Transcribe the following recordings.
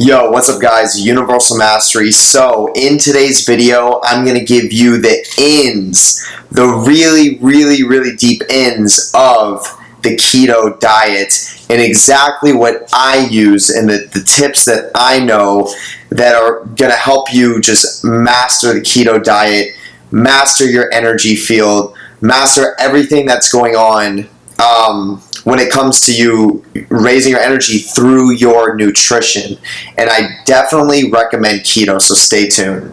Yo, what's up guys? Universal Mastery. So in today's video, I'm going to give you the ins, the really deep ins of the keto diet and exactly what I use and the tips that I know that are going to help you just master the keto diet, master your energy field, master everything that's going on when it comes to you raising your energy through your nutrition. And I definitely recommend keto, so stay tuned.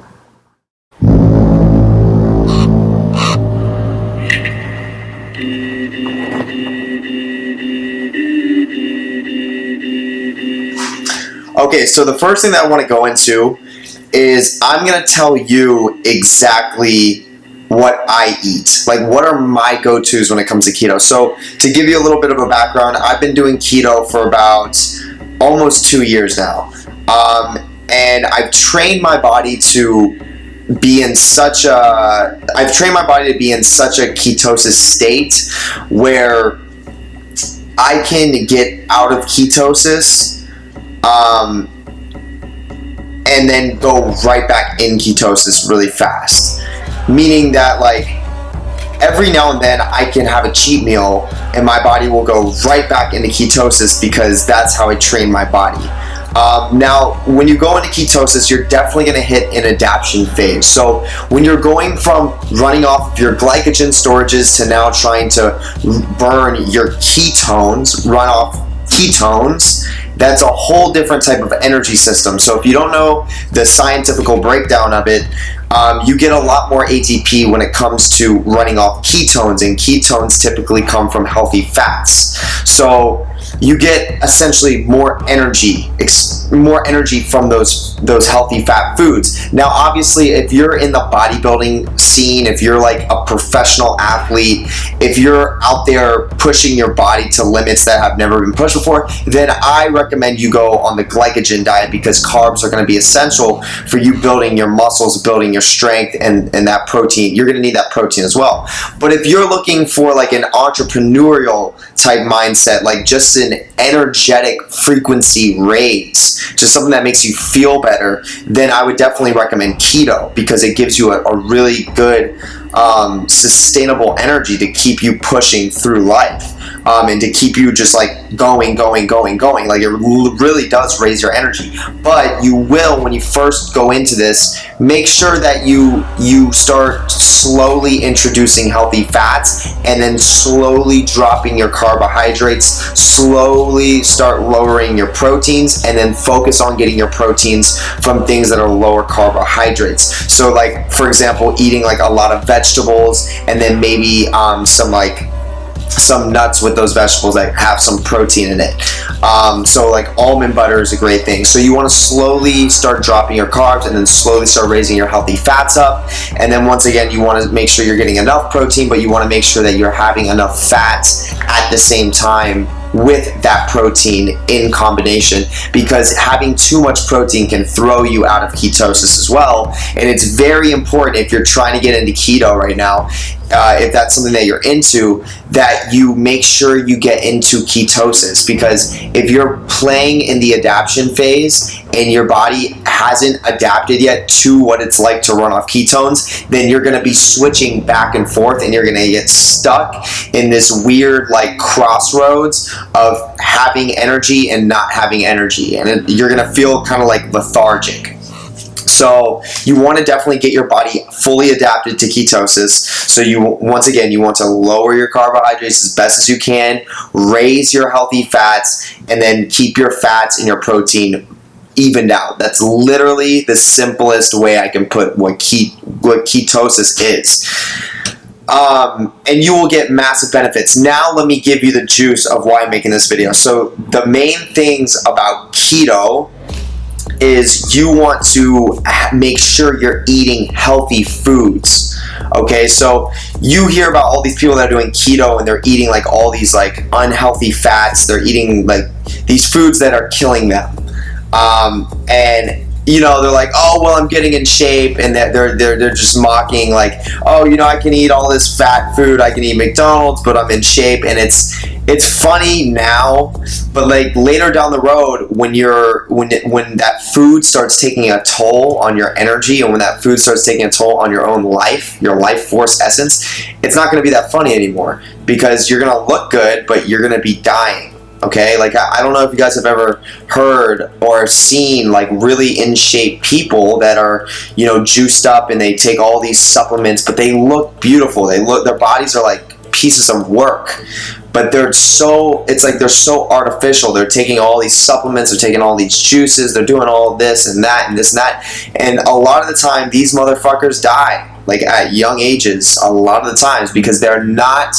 Okay, so the first thing that I want to go into is I'm going to tell you exactly what I eat. Like, what are my go-tos when it comes to keto? So to give you a little bit of a background, I've been doing keto for about almost 2 years now. And I've trained my body to be in such a ketosis state where I can get out of ketosis and then go right back in ketosis really fast. Meaning that, like, every now and then I can have a cheat meal and my body will go right back into ketosis because that's how I train my body. Now, when you go into ketosis, you're definitely going to hit an adaptation phase. So when you're going from running off your glycogen storages to now trying to burn your ketones, run off ketones, that's a whole different type of energy system. So if you don't know the scientific breakdown of it, you get a lot more ATP when it comes to running off ketones, and ketones typically come from healthy fats. So you get essentially more energy from those healthy fat foods. Now, obviously, if you're in the bodybuilding scene, if you're like a professional athlete, if you're out there pushing your body to limits that have never been pushed before, then I recommend you go on the glycogen diet because carbs are going to be essential for you building your muscles, building your strength, and that protein. You're going to need that protein as well. But if you're looking for like an entrepreneurial type mindset, like just an energetic frequency raise, just something that makes you feel better, then I would definitely recommend keto because it gives you a really good sustainable energy to keep you pushing through life. And to keep you just like going. Like, it really does raise your energy. But you will, when you first go into this, make sure that you start slowly introducing healthy fats and then slowly dropping your carbohydrates, slowly start lowering your proteins, and then focus on getting your proteins from things that are lower carbohydrates. So like, for example, eating like a lot of vegetables and then maybe some nuts with those vegetables that have some protein in it. So like almond butter is a great thing. So you want to slowly start dropping your carbs and then slowly start raising your healthy fats up. And then once again, you want to make sure you're getting enough protein, but you want to make sure that you're having enough fats at the same time with that protein in combination, because having too much protein can throw you out of ketosis as well. And it's very important, if you're trying to get into keto right now, if that's something that you're into, that you make sure you get into ketosis, because if you're playing in the adaptation phase and your body hasn't adapted yet to what it's like to run off ketones, then you're going to be switching back and forth and you're going to get stuck in this weird like crossroads of having energy and not having energy, and you're going to feel kind of like lethargic. So you want to definitely get your body fully adapted to ketosis. So you want to lower your carbohydrates as best as you can, raise your healthy fats, and then keep your fats and your protein evened out. That's literally the simplest way I can put what ketosis is. And you will get massive benefits. Now let me give you the juice of why I'm making this video. So the main things about keto is you want to make sure you're eating healthy foods. Okay, so you hear about all these people that are doing keto and they're eating like all these like unhealthy fats. They're eating like these foods that are killing them. And you know, they're like, oh, well, I'm getting in shape, and they're just mocking, like, oh, you know, I can eat all this fat food, I can eat McDonald's, but I'm in shape. And it's funny now, but like later down the road, when that food starts taking a toll on your energy, and when that food starts taking a toll on your own life, your life force essence, it's not going to be that funny anymore, because you're going to look good, but you're going to be dying. Okay, like I don't know if you guys have ever heard or seen like really in shape people that are, you know, juiced up and they take all these supplements, but they look beautiful. Their bodies are like pieces of work, but it's like they're so artificial. They're taking all these supplements, they're taking all these juices, they're doing all this and that and this and that, and a lot of the time these motherfuckers die like at young ages a lot of the times, because they're not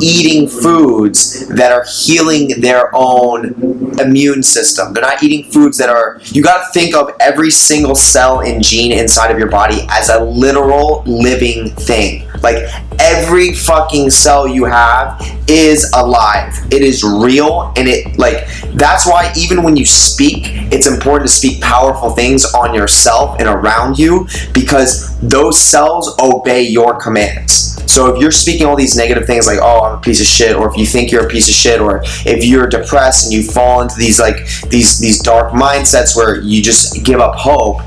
eating foods that are healing their own immune system. They're not eating foods that are, you got to think of every single cell and gene inside of your body as a literal living thing. Like every fucking cell you have is alive. It is real, and that's why even when you speak, it's important to speak powerful things on yourself and around you, because those cells obey your commands. So if you're speaking all these negative things like, oh, I'm a piece of shit, or if you think you're a piece of shit, or if you're depressed and you fall into these dark mindsets where you just give up hope,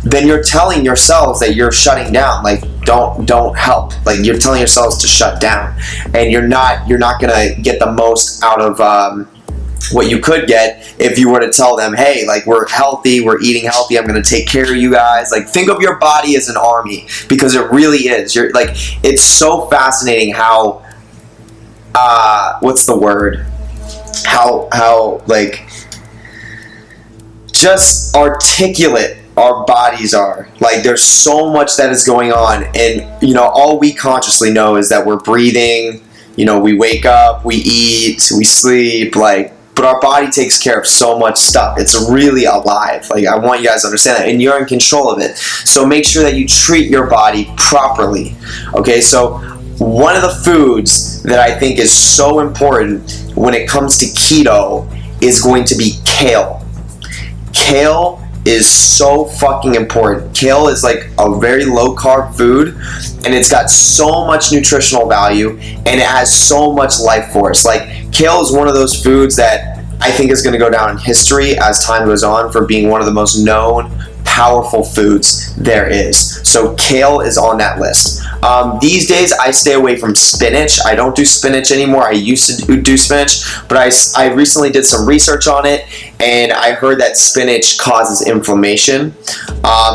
then you're telling yourselves that you're shutting down. Like, don't help. Like, you're telling yourselves to shut down, and you're not gonna get the most out of what you could get if you were to tell them, hey, like, we're healthy, we're eating healthy, I'm going to take care of you guys. Like, think of your body as an army, because it really is. You're like, it's so fascinating how what's the word, how like just articulate our bodies are. Like, there's so much that is going on, and you know, all we consciously know is that we're breathing, you know, we wake up, we eat, we sleep, like, but our body takes care of so much stuff. It's really alive. Like, I want you guys to understand that, and you're in control of it. So make sure that you treat your body properly. Okay, so one of the foods that I think is so important when it comes to keto is going to be kale. Kale is so fucking important. Kale is like a very low carb food, and it's got so much nutritional value, and it has so much life force. Like, kale is one of those foods that I think is going to go down in history as time goes on for being one of the most known, powerful foods there is. So kale is on that list. These days I stay away from spinach. I don't do spinach anymore. I used to do spinach, but I recently did some research on it, and I heard that spinach causes inflammation.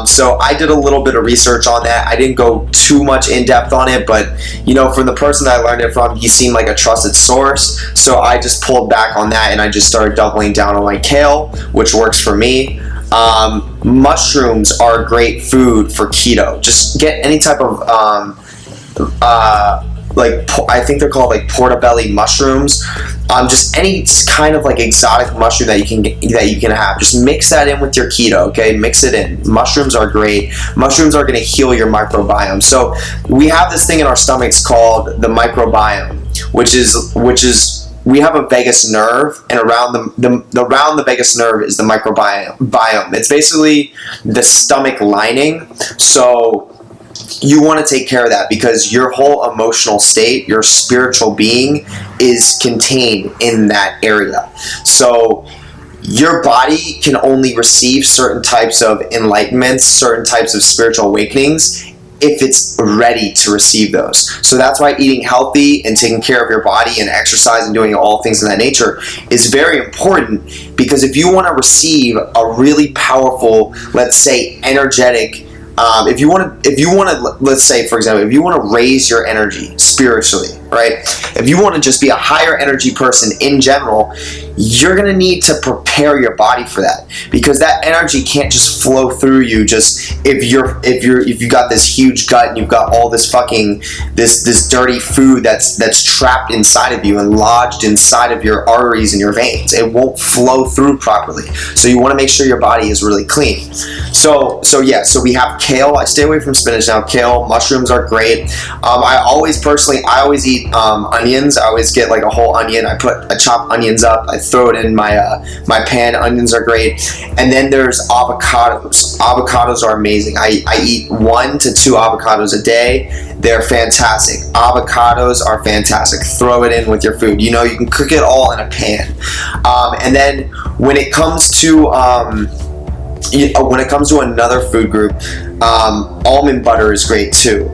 So I did a little bit of research on that. I didn't go too much in depth on it, but you know, from the person that I learned it from, he seemed like a trusted source. So I just pulled back on that, and I just started doubling down on my kale, which works for me. Mushrooms are great food for keto. Just get any type of I think they're called like portobello mushrooms. Just any kind of like exotic mushroom that you can have. Just mix that in with your keto. Okay, mix it in. Mushrooms are great. Mushrooms are going to heal your microbiome. So we have this thing in our stomachs called the microbiome, which is we have a vagus nerve, and around the vagus nerve is the microbiome. It's basically the stomach lining. So you want to take care of that, because your whole emotional state, your spiritual being, is contained in that area. So your body can only receive certain types of enlightenments, certain types of spiritual awakenings, if it's ready to receive those. So that's why eating healthy and taking care of your body and exercise and doing all things of that nature is very important, because if you want to receive a really powerful, let's say, energetic, if you want to, let's say, for example, if you want to raise your energy spiritually, right? If you want to just be a higher energy person in general, you're going to need to prepare your body for that, because that energy can't just flow through you just if you got this huge gut and you've got all this fucking this dirty food that's trapped inside of you and lodged inside of your arteries and your veins. It won't flow through properly. So you want to make sure your body is really clean. So we have kale. I stay away from spinach now. Kale, mushrooms are great. I always eat onions. I always get like a whole onion. I chop onions up. I throw it in my pan. Onions are great. And then there's avocados. Avocados are amazing. I eat 1 to 2 avocados a day. They're fantastic. Avocados are fantastic. Throw it in with your food. You know, you can cook it all in a pan. And then when it comes to another food group, almond butter is great too.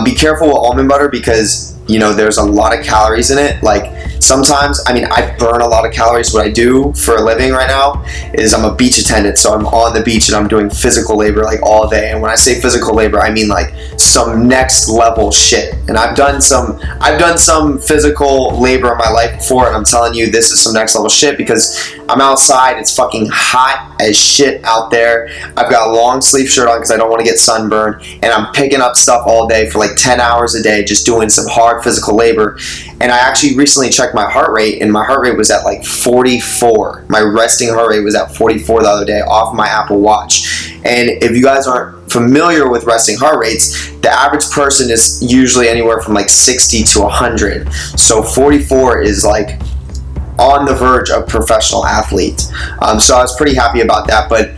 Be careful with almond butter because, you know, there's a lot of calories in it. Like sometimes, I mean, I burn a lot of calories. What I do for a living right now is I'm a beach attendant. So I'm on the beach and I'm doing physical labor like all day. And when I say physical labor, I mean like some next level shit. And I've done some physical labor in my life before, and I'm telling you, this is some next level shit because I'm outside. It's fucking hot as shit out there. I've got a long sleeve shirt on because I don't want to get sunburned, and I'm picking up stuff all day for like 10 hours a day, just doing some hard physical labor. And I actually recently checked my heart rate, and my heart rate was at like 44. My resting heart rate was at 44 the other day off my Apple Watch. And if you guys aren't familiar with resting heart rates, the average person is usually anywhere from like 60 to 100. So 44 is like on the verge of professional athlete. So I was pretty happy about that. But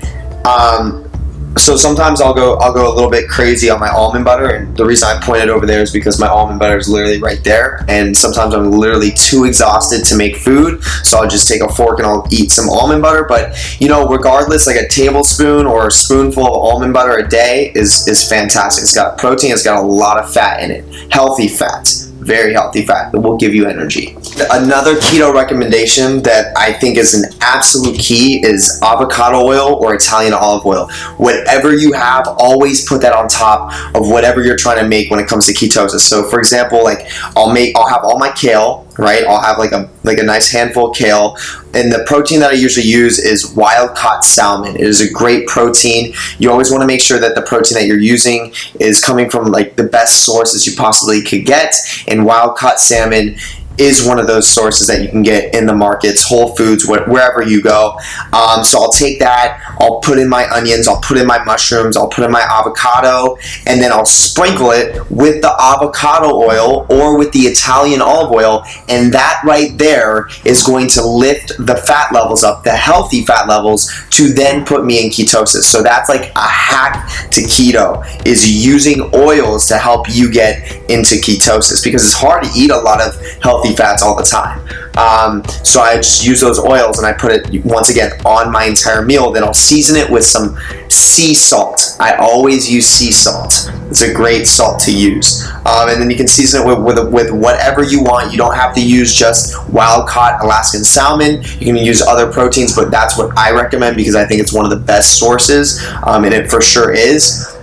so sometimes I'll go a little bit crazy on my almond butter, and the reason I pointed over there is because my almond butter is literally right there, and sometimes I'm literally too exhausted to make food, so I'll just take a fork and I'll eat some almond butter. But you know, regardless, like a tablespoon or a spoonful of almond butter a day is fantastic. It's got protein, it's got a lot of fat in it, healthy fat. Very healthy fat that will give you energy. Another keto recommendation that I think is an absolute key is avocado oil or Italian olive oil. Whatever you have, always put that on top of whatever you're trying to make when it comes to ketosis. So for example, like I'll have all my kale, right? I'll have like a nice handful of kale, and the protein that I usually use is wild-caught salmon. It is a great protein. You always want to make sure that the protein that you're using is coming from like the best sources you possibly could get, and wild-caught salmon is one of those sources that you can get in the markets, Whole Foods, wherever you go. So I'll take that, I'll put in my onions, I'll put in my mushrooms, I'll put in my avocado, and then I'll sprinkle it with the avocado oil or with the Italian olive oil, and that right there is going to lift the fat levels up, the healthy fat levels, to then put me in ketosis. So that's like a hack to keto, is using oils to help you get into ketosis, because it's hard to eat a lot of healthy fats all the time. So I just use those oils and I put it once again on my entire meal. Then I'll season it with some sea salt. I always use sea salt. It's a great salt to use. And then you can season it with whatever you want. You don't have to use just wild-caught Alaskan salmon. You can use other proteins, but that's what I recommend because I think it's one of the best sources, and it for sure is.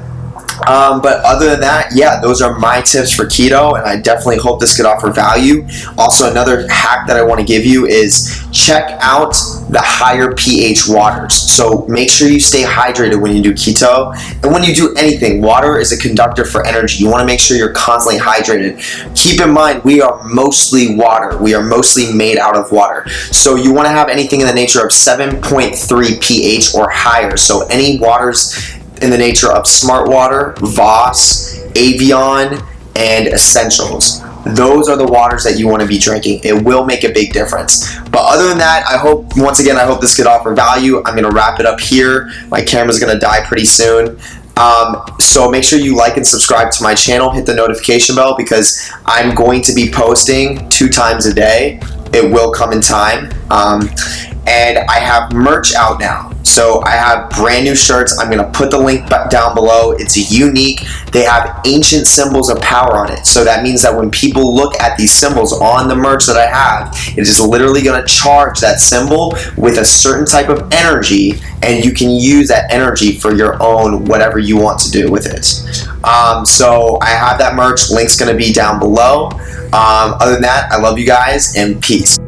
But other than that, yeah, those are my tips for keto, and I definitely hope this could offer value. Also, another hack that I want to give you is check out the higher pH waters. So make sure you stay hydrated when you do keto, and when you do anything. Water is a conductor for energy. You want to make sure you're constantly hydrated. Keep in mind, we are mostly water. We are mostly made out of water. So you want to have anything in the nature of 7.3 pH or higher. So any waters in the nature of Smart Water, Voss, Avion, and Essentials. Those are the waters that you want to be drinking. It will make a big difference. But other than that, I hope this could offer value. I'm going to wrap it up here. My camera's going to die pretty soon. So make sure you like and subscribe to my channel. Hit the notification bell because I'm going to be posting 2 times a day. It will come in time. And I have merch out now. So I have brand new shirts. I'm going to put the link down below. It's unique. They have ancient symbols of power on it. So that means that when people look at these symbols on the merch that I have, it is literally going to charge that symbol with a certain type of energy, and you can use that energy for your own whatever you want to do with it. So I have that merch. Link's going to be down below. Other than that, I love you guys, and peace.